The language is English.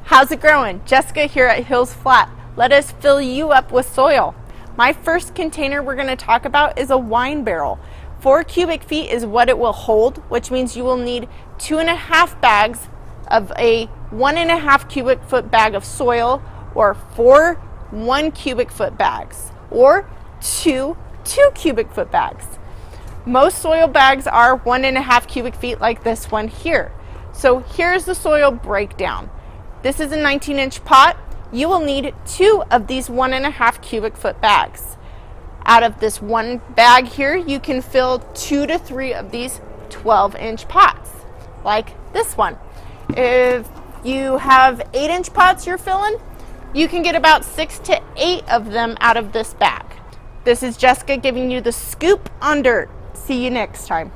How's it growing? Jessica here at Hills Flat. Let us fill you up with soil. My first container we're going to talk about is a wine barrel. 4 cubic feet is what it will hold, which means you will need 2.5 bags of a 1.5 cubic foot bag of soil, or 4 1 cubic foot bags, or 2 cubic foot bags. Most soil bags are 1.5 cubic feet like this one here. So here's the soil breakdown. This is a 19-inch pot. You will need 2 of these 1.5 cubic foot bags. Out of this one bag here, you can fill 2 to 3 of these 12-inch pots, like this one. If you have 8-inch pots you're filling, you can get about 6 to 8 of them out of this bag. This is Jessica giving you the scoop on dirt. See you next time.